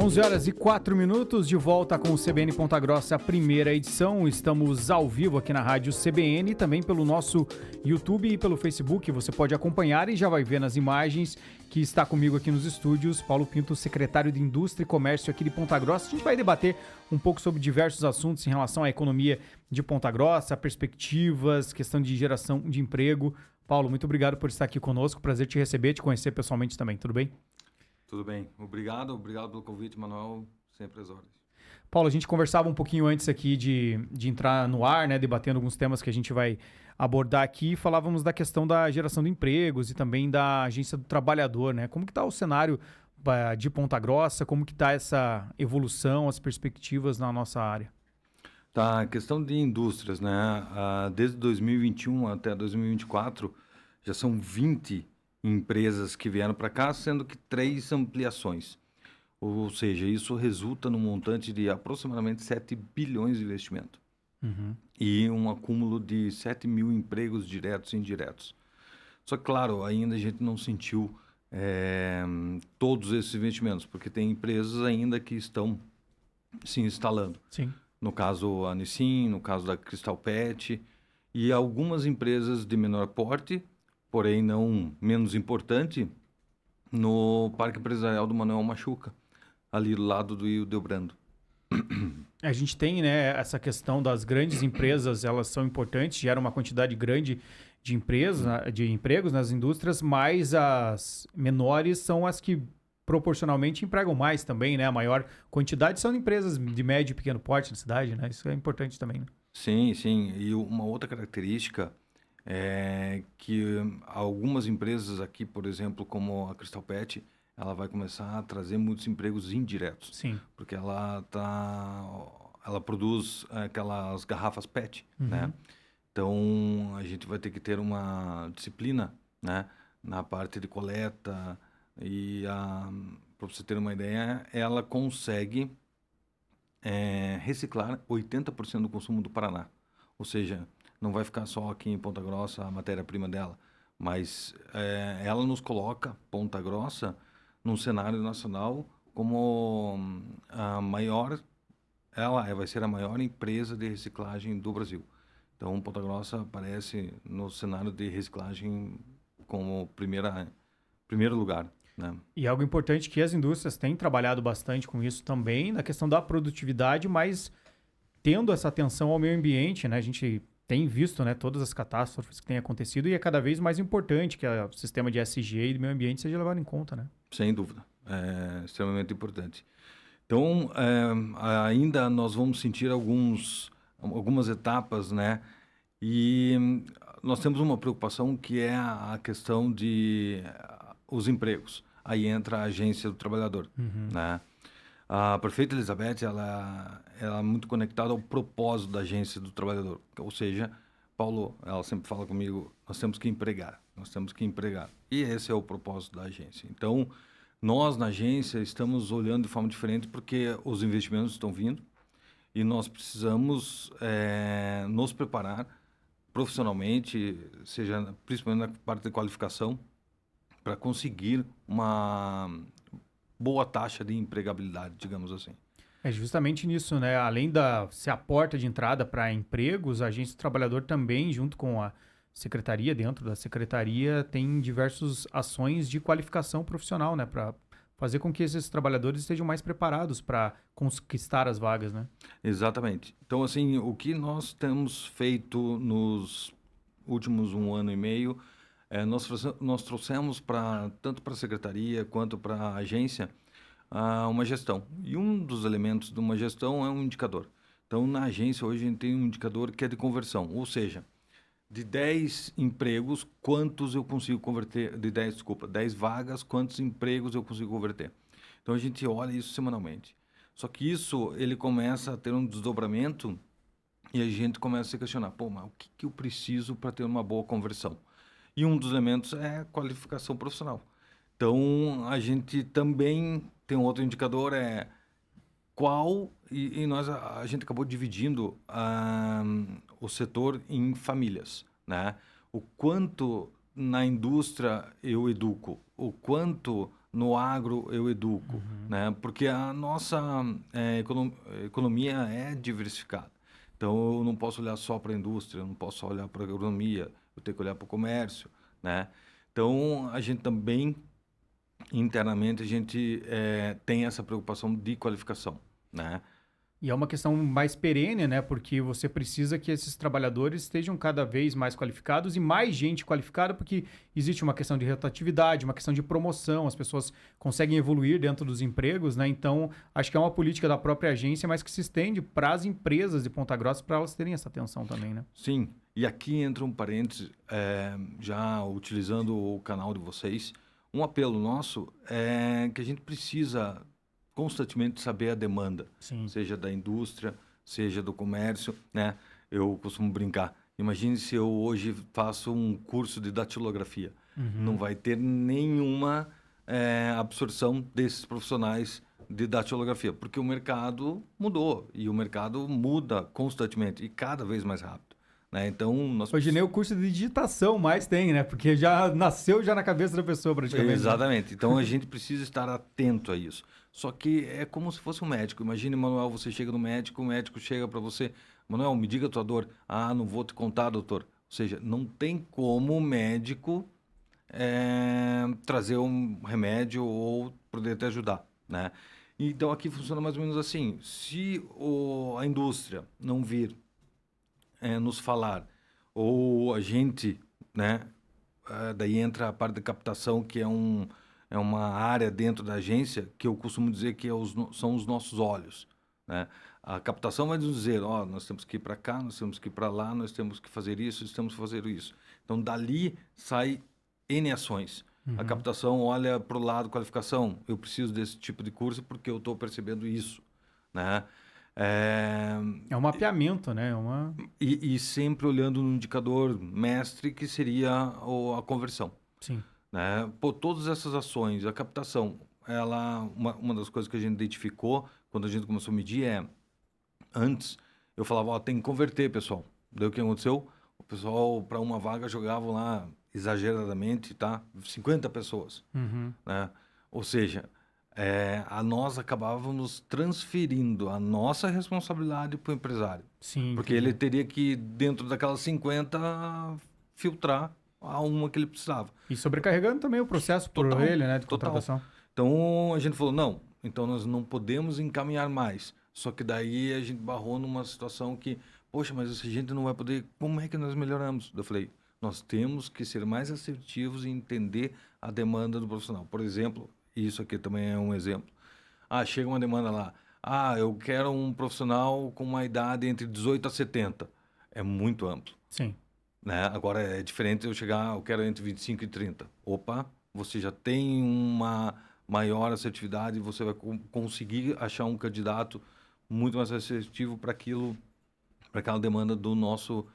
Onze horas e 4 minutos, de volta com o CBN Ponta Grossa, a primeira edição. Estamos ao vivo aqui na Rádio CBN, também pelo nosso YouTube e pelo Facebook. Você pode acompanhar e já vai ver nas imagens que está comigo aqui nos estúdios, Paulo Pinto, secretário de Indústria e Comércio aqui de Ponta Grossa. A gente vai debater um pouco sobre diversos assuntos em relação à economia de Ponta Grossa, perspectivas, questão de geração de emprego. Paulo, muito obrigado por estar aqui conosco. Prazer te receber, te conhecer pessoalmente também. Tudo bem? Tudo bem. Obrigado pelo convite, Manuel. Sempre às ordens. Paulo, a gente conversava um pouquinho antes aqui de entrar no ar, né, debatendo alguns temas que a gente vai abordar aqui. Falávamos da questão da geração de empregos e também da Agência do Trabalhador, né? Como que está o cenário de Ponta Grossa? Como que está essa evolução, as perspectivas na nossa área? Tá, questão de indústrias, né? Desde 2021 até 2024, já são 20 empresas que vieram para cá, sendo que 3 ampliações. Ou seja, isso resulta num montante de aproximadamente 7 bilhões de investimento. E um acúmulo de 7 mil empregos diretos e indiretos. Só que, claro, ainda a gente não sentiu todos esses investimentos, porque tem empresas ainda que estão se instalando. Sim. No caso, a Nissin, no caso da Cristal Pet, e algumas empresas de menor porte, porém não menos importante, no Parque Empresarial do Manuel Machuca, ali do lado do Ildebrando. A gente tem, né, essa questão das grandes empresas, elas são importantes, geram uma quantidade grande de empresas, de empregos nas indústrias, mas as menores são as que proporcionalmente empregam mais também, né? A maior quantidade são empresas de médio e pequeno porte na cidade, né? Isso é importante também, né? Sim, sim. E uma outra característica é que algumas empresas aqui, por exemplo, como a Cristal Pet, ela vai começar a trazer muitos empregos indiretos. Sim. Porque ela produz aquelas garrafas PET, né? Então, a gente vai ter que ter uma disciplina, né, na parte de coleta e, para você ter uma ideia, ela consegue reciclar 80% do consumo do Paraná. Ou seja, não vai ficar só aqui em Ponta Grossa a matéria-prima dela, mas ela nos coloca, Ponta Grossa, num cenário nacional como a maior, ela vai ser a maior empresa de reciclagem do Brasil. Então, Ponta Grossa aparece no cenário de reciclagem como primeiro lugar, né? E algo importante que as indústrias têm trabalhado bastante com isso também, na questão da produtividade, mas tendo essa atenção ao meio ambiente, né? A gente tem visto, né, todas as catástrofes que têm acontecido e é cada vez mais importante que o sistema de ESG e do meio ambiente seja levado em conta, né? Sem dúvida, é extremamente importante. Então, ainda nós vamos sentir algumas etapas, né? E nós temos uma preocupação que é a questão de os empregos. Aí entra a Agência do Trabalhador, né? A prefeita Elizabeth, ela é muito conectada ao propósito da Agência do Trabalhador. Ou seja, Paulo, ela sempre fala comigo, nós temos que empregar. E esse é o propósito da agência. Então, nós na agência estamos olhando de forma diferente porque os investimentos estão vindo e nós precisamos nos preparar profissionalmente, seja principalmente na parte de qualificação, para conseguir uma boa taxa de empregabilidade, digamos assim. É justamente nisso, né? Além da ser a porta de entrada para empregos, a Agência do Trabalhador também, junto com a secretaria, dentro da secretaria, tem diversas ações de qualificação profissional, né? Para fazer com que esses trabalhadores estejam mais preparados para conquistar as vagas, né? Exatamente. Então, assim, o que nós temos feito nos últimos 1 ano e meio, nós trouxemos tanto para a secretaria quanto para a agência uma gestão. E um dos elementos de uma gestão é um indicador. Então, na agência, hoje, a gente tem um indicador que é de conversão. Ou seja, de 10 empregos, quantos eu consigo converter? 10 vagas, quantos empregos eu consigo converter? Então, a gente olha isso semanalmente. Só que isso, ele começa a ter um desdobramento e a gente começa a se questionar, mas o que eu preciso para ter uma boa conversão? E um dos elementos é a qualificação profissional. Então, a gente também tem um outro indicador, a gente acabou dividindo o setor em famílias, né? o quanto na indústria eu educo, o quanto no agro eu educo, né? Porque a nossa economia é diversificada. Então, eu não posso olhar só para a indústria, eu não posso só olhar para a agronomia, eu tenho que olhar para o comércio, né? Então, a gente também, internamente, a gente tem essa preocupação de qualificação, né? E é uma questão mais perene, né? Porque você precisa que esses trabalhadores estejam cada vez mais qualificados e mais gente qualificada, porque existe uma questão de rotatividade, uma questão de promoção, as pessoas conseguem evoluir dentro dos empregos, né? Então, acho que é uma política da própria agência, mas que se estende para as empresas de Ponta Grossa para elas terem essa atenção também, né? Sim, e aqui entra um parênteses, já utilizando o canal de vocês, um apelo nosso é que a gente precisa constantemente saber a demanda, Sim. seja da indústria, seja do comércio, né? Eu costumo brincar. Imagine se eu hoje faço um curso de datilografia. Não vai ter nenhuma absorção desses profissionais de datilografia, porque o mercado mudou e o mercado muda constantemente e cada vez mais rápido, né? Então, nós Hoje nem o curso de digitação mais tem, né? Porque já nasceu já na cabeça da pessoa praticamente. Né? Exatamente. Então a gente precisa estar atento a isso. Só que é como se fosse um médico. Imagine, Manuel, você chega no médico, o médico chega para você, Manuel, me diga a tua dor. Ah, não vou te contar, doutor. Ou seja, não tem como o médico trazer um remédio ou poder te ajudar, né? Então aqui funciona mais ou menos assim. Se a indústria não vir nos falar, ou a gente, né? Daí entra a parte da captação, que é uma área dentro da agência que eu costumo dizer que são os nossos olhos, né? A captação vai nos dizer, ó, nós temos que ir para cá, nós temos que ir para lá, nós temos que fazer isso, nós temos que fazer isso. Então, dali sai N ações. A captação olha para o lado qualificação, eu preciso desse tipo de curso porque eu estou percebendo isso, né? É um mapeamento, né? E sempre olhando no indicador mestre, que seria a conversão, Sim. né? Por todas essas ações, a captação, uma das coisas que a gente identificou quando a gente começou a medir antes, eu falava, ó, tem que converter, pessoal. Daí o que aconteceu? O pessoal, para uma vaga, jogavam lá, exageradamente, tá? 50 pessoas, né? Ou seja, nós acabávamos transferindo a nossa responsabilidade para o empresário. Sim, Porque entendi. ele teria que, dentro daquelas 50, filtrar a uma que ele precisava. E sobrecarregando também o processo por Total, ele, né, de total. contratação. Então a gente falou, não, então nós não podemos encaminhar mais. Só que daí a gente barrou numa situação que, poxa, mas essa gente não vai poder, como é que nós melhoramos? Eu falei, nós temos que ser mais assertivos e entender a demanda do profissional. Por exemplo, isso aqui também é um exemplo. Ah, chega uma demanda lá. Ah, eu quero um profissional com uma idade entre 18 a 70. É muito amplo, Sim. né? Agora é diferente eu chegar, eu quero entre 25 e 30. Opa, você já tem uma maior assertividade, você vai conseguir achar um candidato muito mais assertivo para aquilo, para aquela demanda do nosso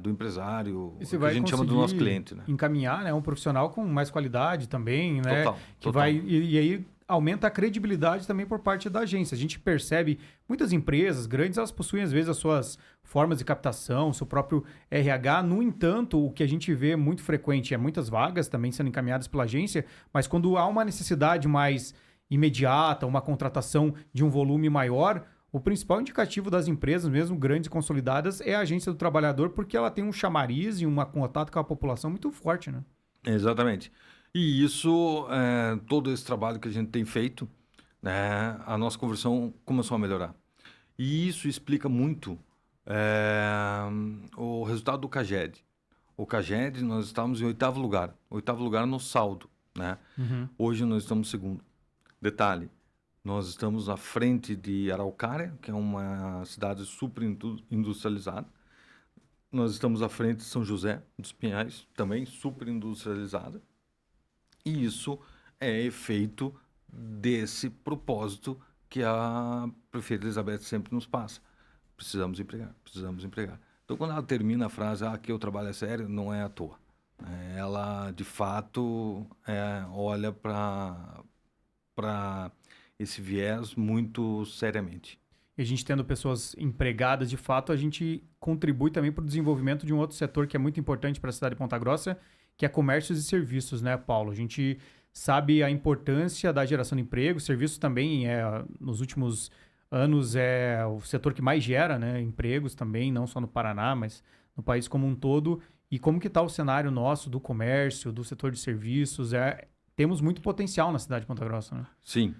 do empresário, E você que a vai gente chama do nosso conseguir cliente, né? encaminhar, né, um profissional com mais qualidade também, né? Total, Que total. vai e aí aumenta a credibilidade também por parte da agência. A gente percebe muitas empresas grandes, elas possuem às vezes as suas formas de captação, seu próprio RH. No entanto, o que a gente vê muito frequente é muitas vagas também sendo encaminhadas pela agência, mas quando há uma necessidade mais imediata, uma contratação de um volume maior, o principal indicativo das empresas, mesmo grandes e consolidadas, é a agência do trabalhador, porque ela tem um chamariz e um contato com a população muito forte, né? Exatamente. E isso, todo esse trabalho que a gente tem feito, né, a nossa conversão começou a melhorar. E isso explica muito o resultado do CAGED. O CAGED, nós estávamos em 8º lugar. 8º lugar no saldo, né? Hoje nós estamos em 2º. Detalhe, nós estamos à frente de Araucária, que é uma cidade super industrializada. Nós estamos à frente de São José dos Pinhais, também super industrializada. E isso é efeito desse propósito que a prefeita Elizabeth sempre nos passa. Precisamos empregar, precisamos empregar. Então, quando ela termina a frase, aqui o trabalho é sério, não é à toa. Ela, de fato, olha para esse viés muito seriamente. e a gente tendo pessoas empregadas, de fato, a gente contribui também para o desenvolvimento de um outro setor que é muito importante para a cidade de Ponta Grossa, que é comércios e serviços, né, Paulo? A gente sabe a importância da geração de emprego, serviços também nos últimos anos é o setor que mais gera, né, empregos também, não só no Paraná, mas no país como um todo. E como que está o cenário nosso do comércio, do setor de serviços? Temos muito potencial na cidade de Ponta Grossa, né? Sim.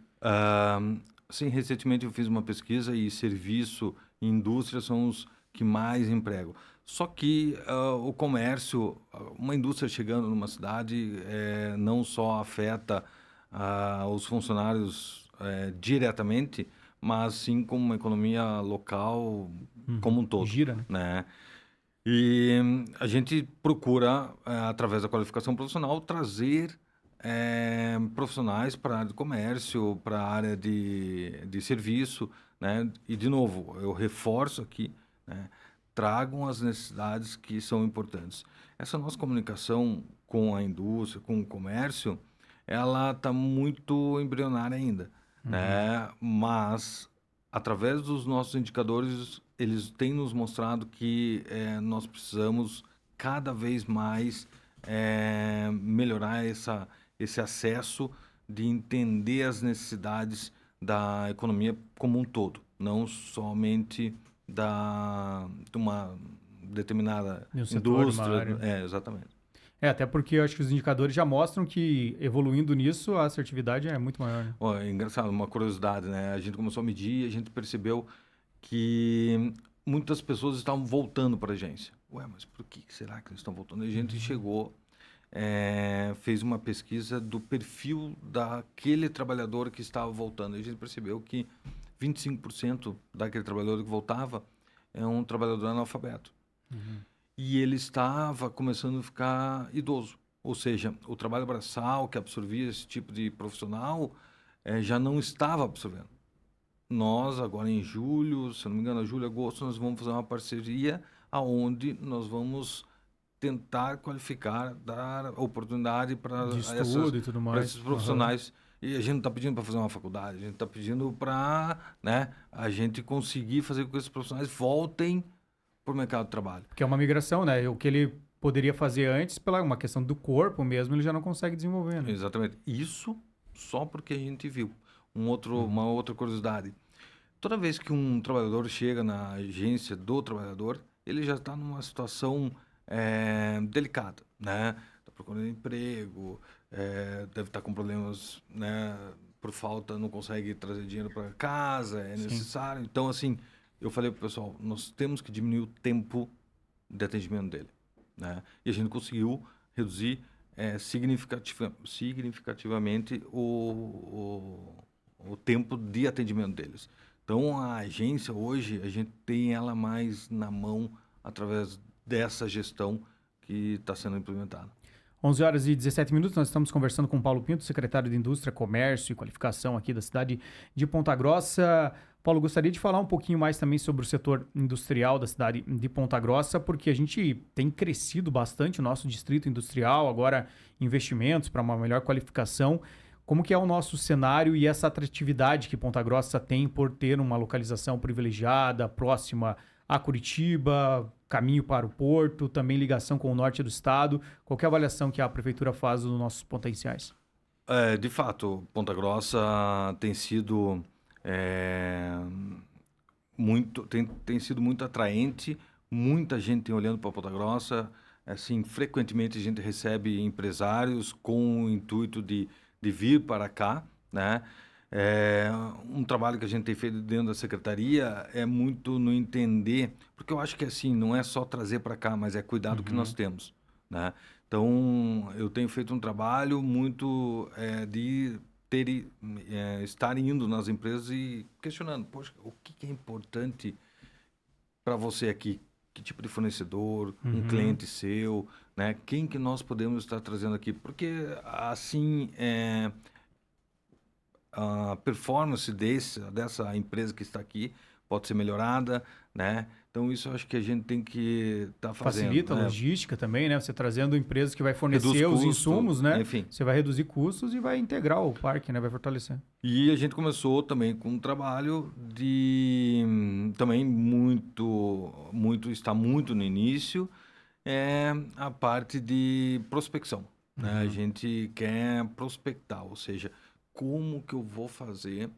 Sim, recentemente eu fiz uma pesquisa e serviço e indústria são os que mais empregam. Só que o comércio, uma indústria chegando numa cidade, não só afeta os funcionários diretamente, mas sim como uma economia local como um todo, Gira, né? né? E a gente procura, através da qualificação profissional, trazer profissionais para a área de comércio, para a área de serviço, né? E, de novo, eu reforço aqui, né? Tragam as necessidades que são importantes. Essa nossa comunicação com a indústria, com o comércio, ela está muito embrionária ainda, né? Mas, através dos nossos indicadores, eles têm nos mostrado que nós precisamos cada vez mais melhorar esse acesso de entender as necessidades da economia como um todo, não somente de uma determinada De um setor, de uma indústria. área. Exatamente. Até porque eu acho que os indicadores já mostram que, evoluindo nisso, a assertividade é muito maior, né? Ó, é engraçado, uma curiosidade, né? A gente começou a medir e a gente percebeu que muitas pessoas estavam voltando para a agência. Ué, mas por que será que eles estão voltando? E a gente chegou, fez uma pesquisa do perfil daquele trabalhador que estava voltando. E a gente percebeu que 25% daquele trabalhador que voltava é um trabalhador analfabeto. E ele estava começando a ficar idoso. Ou seja, o trabalho braçal que absorvia esse tipo de profissional já não estava absorvendo. Nós, agora em julho, se não me engano, julho, agosto, nós vamos fazer uma parceria aonde nós vamos tentar qualificar, dar oportunidade para De estudo e tudo mais. esses profissionais. E a gente não está pedindo para fazer uma faculdade, a gente está pedindo para, né, a gente conseguir fazer com que esses profissionais voltem para o mercado de trabalho. Porque é uma migração, né? O que ele poderia fazer antes, pela uma questão do corpo mesmo, ele já não consegue desenvolver, né? Exatamente. Isso só porque a gente viu. Uma outra curiosidade. Toda vez que um trabalhador chega na agência do trabalhador, ele já está numa situação delicada, né? Está procurando emprego, deve estar com problemas, né? Por falta, não consegue trazer dinheiro para casa, é necessário. Então, assim, eu falei para o pessoal, nós temos que diminuir o tempo de atendimento dele, né? E a gente conseguiu reduzir significativamente o tempo de atendimento deles. Então, a agência hoje, a gente tem ela mais na mão através dessa gestão que está sendo implementada. 11 horas e 17 minutos, nós estamos conversando com o Paulo Pinto, secretário de Indústria, Comércio e Qualificação aqui da cidade de Ponta Grossa. Paulo, gostaria de falar um pouquinho mais também sobre o setor industrial da cidade de Ponta Grossa, porque a gente tem crescido bastante o nosso distrito industrial, agora investimentos para uma melhor qualificação. Como que é o nosso cenário e essa atratividade que Ponta Grossa tem por ter uma localização privilegiada, próxima a Curitiba, caminho para o porto, também ligação com o norte do estado? Qual que é a avaliação que a prefeitura faz dos nossos potenciais? De fato, Ponta Grossa tem sido tem sido muito atraente, muita gente tem olhando para Ponta Grossa. Assim, frequentemente a gente recebe empresários com o intuito de vir para cá, né? Um trabalho que a gente tem feito dentro da secretaria é muito no entender, porque eu acho que assim, não é só trazer para cá, mas é cuidar do que nós temos, né? Então, eu tenho feito um trabalho muito de estar indo nas empresas e questionando, poxa, o que é importante para você aqui? Que tipo de fornecedor, um cliente seu, né? Quem que nós podemos estar trazendo aqui? Porque assim a performance dessa empresa que está aqui pode ser melhorada, né? Então, isso eu acho que a gente tem que estar fazendo. Facilita a né? logística também, né? Você trazendo empresas que vai fornecer Reduz os custo, insumos, né? enfim. Você vai reduzir custos e vai integrar o parque, né? Vai fortalecer. E a gente começou também com um trabalho de também está muito no início, é a parte de prospecção, né? A gente quer prospectar, ou seja, como que eu vou fazer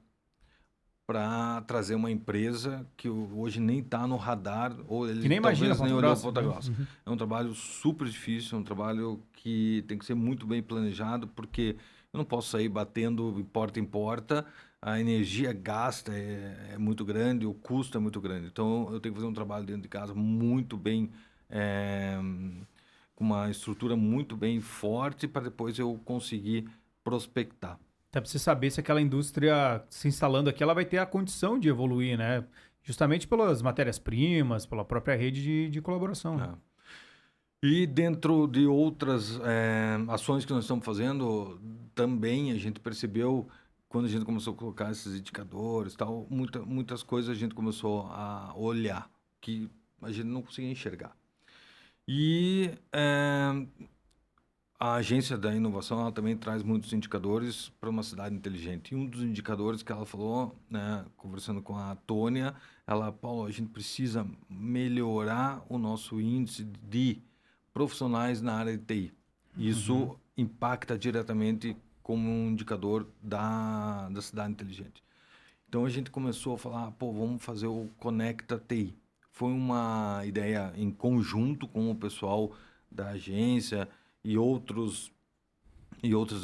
para trazer uma empresa que hoje nem está no radar, ou Que ele nem imagina talvez nem Ponta olhou Grossa, Ponta né? Grossa. É um trabalho super difícil, é um trabalho que tem que ser muito bem planejado, porque eu não posso sair batendo porta em porta, a energia gasta é muito grande, o custo é muito grande. Então, eu tenho que fazer um trabalho dentro de casa muito bem, eh, com uma estrutura muito bem forte, para depois eu conseguir prospectar. Até para você saber se aquela indústria se instalando aqui, ela vai ter a condição de evoluir, né? Justamente pelas matérias-primas, pela própria rede de colaboração. Né? É. E dentro de outras ações que nós estamos fazendo, também a gente percebeu, quando a gente começou a colocar esses indicadores, tal, muitas coisas a gente começou a olhar que a gente não conseguia enxergar. E a agência da inovação, ela também traz muitos indicadores para uma cidade inteligente. E um dos indicadores que ela falou, né, conversando com a Tônia, Paulo, a gente precisa melhorar o nosso índice de profissionais na área de TI. Isso impacta diretamente como um indicador da cidade inteligente. Então a gente começou a falar, vamos fazer o Conecta TI. Foi uma ideia em conjunto com o pessoal da agência e outras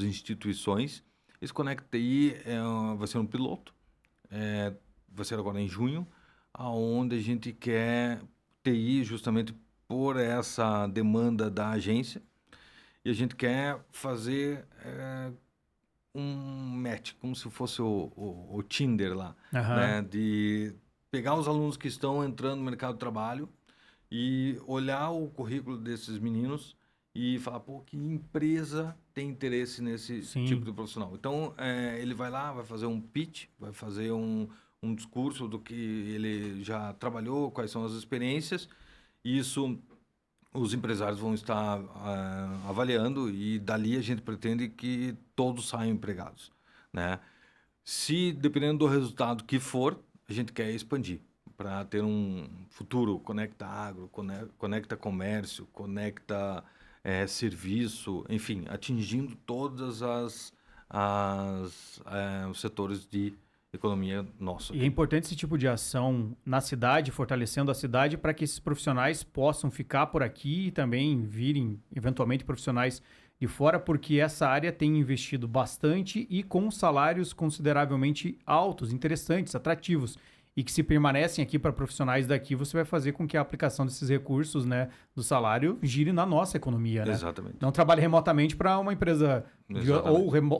instituições. Esse Conecta TI vai ser um piloto, vai ser agora em junho, aonde a gente quer TI justamente por essa demanda da agência, e a gente quer fazer um match, como se fosse o Tinder lá, né? De pegar os alunos que estão entrando no mercado de trabalho e olhar o currículo desses meninos e falar, que empresa tem interesse nesse tipo de profissional. Então, ele vai lá, vai fazer um pitch, vai fazer um discurso do que ele já trabalhou, quais são as experiências. Isso os empresários vão estar avaliando, e dali a gente pretende que todos saiam empregados, né? Se, dependendo do resultado que for, a gente quer expandir para ter um futuro Conecta Agro, Conecta Comércio, Conecta Serviço, enfim, atingindo todas os setores de economia nossa. E é importante esse tipo de ação na cidade, fortalecendo a cidade, para que esses profissionais possam ficar por aqui e também virem, eventualmente, profissionais de fora, porque essa área tem investido bastante e com salários consideravelmente altos, interessantes, atrativos. E que se permanecem aqui para profissionais daqui, você vai fazer com que a aplicação desses recursos, né, do salário, gire na nossa economia, né? Exatamente. Não trabalhe remotamente para uma empresa,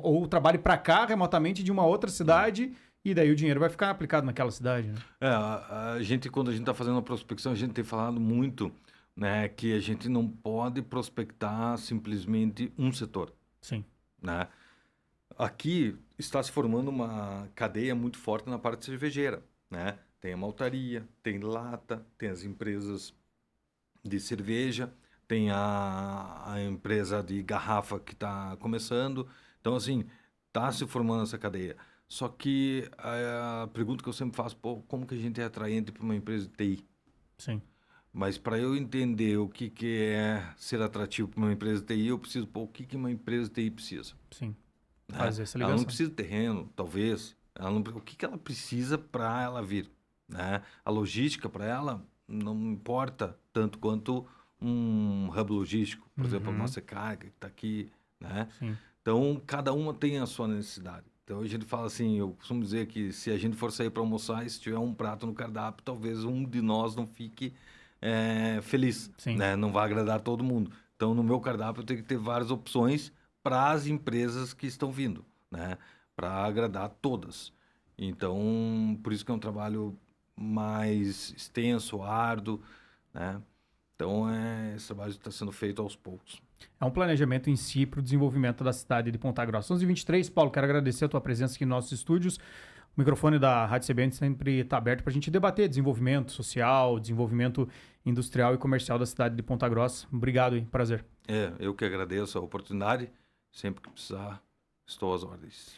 ou trabalhe para cá remotamente de uma outra cidade, e daí o dinheiro vai ficar aplicado naquela cidade, né? A gente, quando a gente está fazendo a prospecção, a gente tem falado muito, né, que a gente não pode prospectar simplesmente um setor. Sim. Né? Aqui está se formando uma cadeia muito forte na parte cervejeira, né? Tem a maltaria, tem lata, tem as empresas de cerveja, tem a empresa de garrafa que está começando. Então, assim, está se formando essa cadeia. Só que a pergunta que eu sempre faço, como que a gente é atraente para uma empresa de TI? Sim. Mas para eu entender o que é ser atrativo para uma empresa de TI, eu preciso, o que uma empresa de TI precisa? Sim. Né? Fazer essa Ela ligação. não precisa de terreno, talvez. O que ela precisa para ela vir? Né? A logística para ela não importa tanto quanto um hub logístico. Por exemplo, a nossa carga que está aqui. Né? Sim. Então, cada uma tem a sua necessidade. Então, a gente fala assim, eu costumo dizer que se a gente for sair para almoçar e se tiver um prato no cardápio, talvez um de nós não fique feliz. Né? Não vai agradar todo mundo. Então, no meu cardápio, eu tenho que ter várias opções para as empresas que estão vindo, né? Para agradar todas. Então, por isso que é um trabalho mais extenso, árduo, né? Então, esse trabalho está sendo feito aos poucos. É um planejamento em si para o desenvolvimento da cidade de Ponta Grossa. 11h23, Paulo, quero agradecer a tua presença aqui nos nossos estúdios. O microfone da Rádio CBN sempre está aberto para a gente debater desenvolvimento social, desenvolvimento industrial e comercial da cidade de Ponta Grossa. Obrigado, hein? Prazer. Eu que agradeço a oportunidade. Sempre que precisar, estou às ordens.